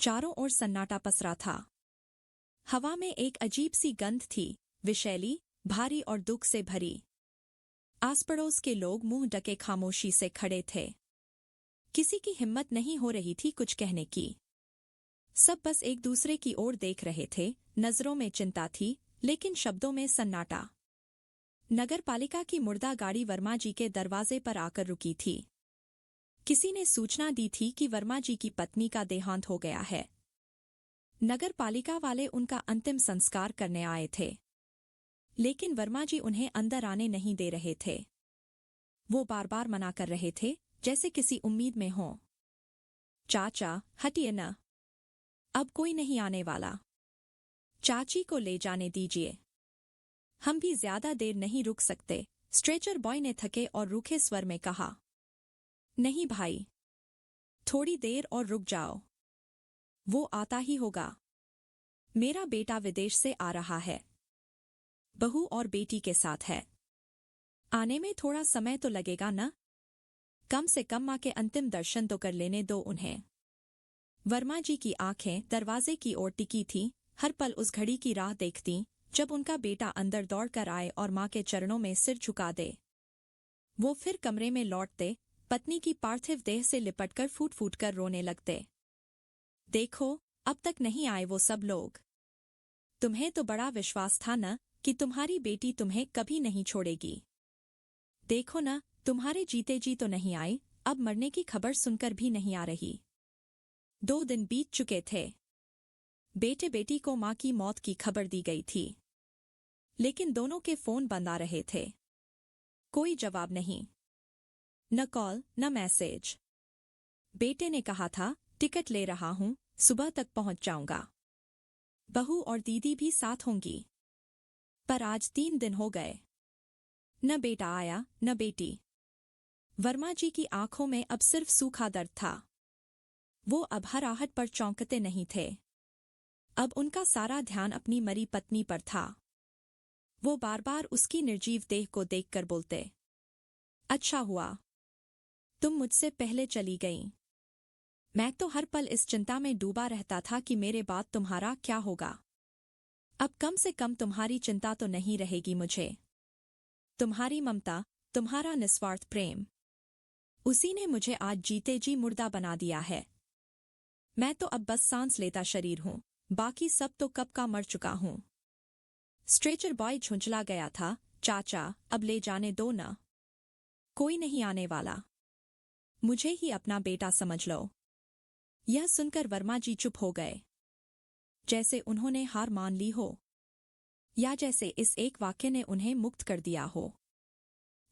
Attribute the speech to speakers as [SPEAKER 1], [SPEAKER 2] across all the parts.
[SPEAKER 1] चारों ओर सन्नाटा पसरा था। हवा में एक अजीब सी गंध थी, विषैली, भारी और दुख से भरी। आस पड़ोस के लोग मुंह ढके खामोशी से खड़े थे। किसी की हिम्मत नहीं हो रही थी कुछ कहने की। सब बस एक दूसरे की ओर देख रहे थे, नजरों में चिंता थी, लेकिन शब्दों में सन्नाटा। नगर पालिका की मुर्दा गाड़ी वर्मा जी के दरवाजे पर आकर रुकी थी। किसी ने सूचना दी थी कि वर्मा जी की पत्नी का देहांत हो गया है। नगर पालिका वाले उनका अंतिम संस्कार करने आए थे, लेकिन वर्मा जी उन्हें अंदर आने नहीं दे रहे थे। वो बार बार मना कर रहे थे, जैसे किसी उम्मीद में हो। चाचा, हटिए न, अब कोई नहीं आने वाला। चाची को ले जाने दीजिए, हम भी ज्यादा देर नहीं रुक सकते, स्ट्रेचर बॉय ने थके और रूखे स्वर में कहा। नहीं भाई, थोड़ी देर और रुक जाओ, वो आता ही होगा। मेरा बेटा विदेश से आ रहा है, बहू और बेटी के साथ है। आने में थोड़ा समय तो लगेगा न? कम से कम माँ के अंतिम दर्शन तो कर लेने दो उन्हें। वर्मा जी की आंखें दरवाजे की ओर टिकी थीं, हर पल उस घड़ी की राह देखती जब उनका बेटा अंदर दौड़कर आए और माँ के चरणों में सिर झुका दे। वो फिर कमरे में लौटते, पत्नी की पार्थिव देह से लिपटकर फूट फूट कर रोने लगते। देखो, अब तक नहीं आए वो सब लोग। तुम्हें तो बड़ा विश्वास था न कि तुम्हारी बेटी तुम्हें कभी नहीं छोड़ेगी। देखो न, तुम्हारे जीते जी तो नहीं आए, अब मरने की खबर सुनकर भी नहीं आ रही। 2 दिन बीत चुके थे। बेटे बेटी को माँ की मौत की खबर दी गई थी, लेकिन दोनों के फोन बंद आ रहे थे। कोई जवाब नहीं, न कॉल न मैसेज। बेटे ने कहा था, टिकट ले रहा हूं, सुबह तक पहुंच जाऊंगा। बहू और दीदी भी साथ होंगी। पर आज 3 दिन हो गए, न बेटा आया न बेटी। वर्मा जी की आंखों में अब सिर्फ सूखा दर्द था। वो अब हर आहट पर चौंकते नहीं थे। अब उनका सारा ध्यान अपनी मरी पत्नी पर था। वो बार बार उसकी निर्जीव देह को देखकर बोलते, अच्छा हुआ तुम मुझसे पहले चली गईं। मैं तो हर पल इस चिंता में डूबा रहता था कि मेरे बाद तुम्हारा क्या होगा। अब कम से कम तुम्हारी चिंता तो नहीं रहेगी मुझे। तुम्हारी ममता, तुम्हारा निस्वार्थ प्रेम, उसी ने मुझे आज जीते जी मुर्दा बना दिया है। मैं तो अब बस सांस लेता शरीर हूं, बाकी सब तो कब का मर चुका हूं। स्ट्रेचर बॉय झुंझला गया था, चाचा अब ले जाने दो न, कोई नहीं आने वाला। मुझे ही अपना बेटा समझ लो। यह सुनकर वर्मा जी चुप हो गए, जैसे उन्होंने हार मान ली हो, या जैसे इस एक वाक्य ने उन्हें मुक्त कर दिया हो।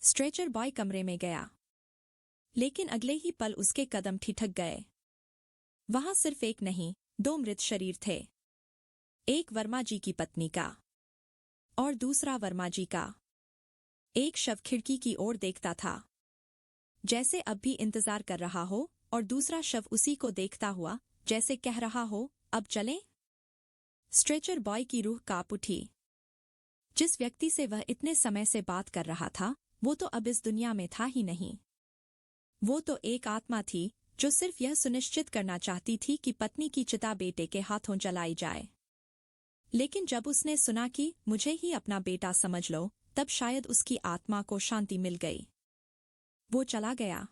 [SPEAKER 1] स्ट्रेचर बॉय कमरे में गया, लेकिन अगले ही पल उसके कदम ठिठक गए। वहां सिर्फ एक नहीं, 2 मृत शरीर थे। एक वर्मा जी की पत्नी का और दूसरा वर्मा जी का। एक शव खिड़की की ओर देखता था, जैसे अब भी इंतजार कर रहा हो, और दूसरा शव उसी को देखता हुआ, जैसे कह रहा हो, अब चलें? स्ट्रेचर बॉय की रूह कांप उठी। जिस व्यक्ति से वह इतने समय से बात कर रहा था, वो तो अब इस दुनिया में था ही नहीं। वो तो एक आत्मा थी जो सिर्फ यह सुनिश्चित करना चाहती थी कि पत्नी की चिता बेटे के हाथों जलाई जाए। लेकिन जब उसने सुना कि मुझे ही अपना बेटा समझ लो, तब शायद उसकी आत्मा को शांति मिल गई। वो चला गया,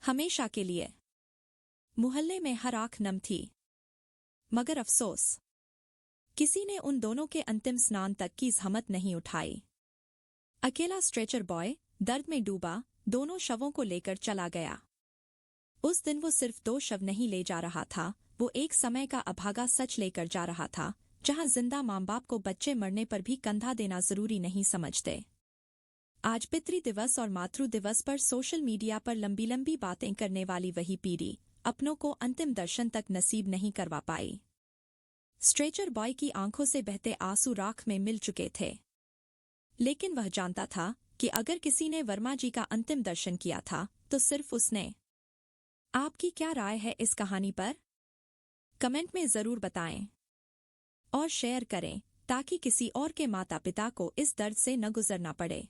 [SPEAKER 1] हमेशा के लिए। मुहल्ले में हर आंख नम थी। मगर अफसोस, किसी ने उन दोनों के अंतिम स्नान तक की जहमत नहीं उठाई। अकेला स्ट्रेचर बॉय दर्द में डूबा दोनों शवों को लेकर चला गया। उस दिन वो सिर्फ 2 शव नहीं ले जा रहा था, वो एक समय का अभागा सच लेकर जा रहा था, जहां जिंदा माँ बाप को बच्चे मरने पर भी कंधा देना जरूरी नहीं समझते। आज पितृ दिवस और मातृ दिवस पर सोशल मीडिया पर लंबी लंबी बातें करने वाली वही पीढ़ी अपनों को अंतिम दर्शन तक नसीब नहीं करवा पाई। स्ट्रेचर बॉय की आंखों से बहते आंसू राख में मिल चुके थे, लेकिन वह जानता था कि अगर किसी ने वर्मा जी का अंतिम दर्शन किया था, तो सिर्फ उसने। आपकी क्या राय है इस कहानी पर? कमेंट में जरूर बताएं और शेयर करें, ताकि किसी और के माता पिता को इस दर्द से न गुजरना पड़े।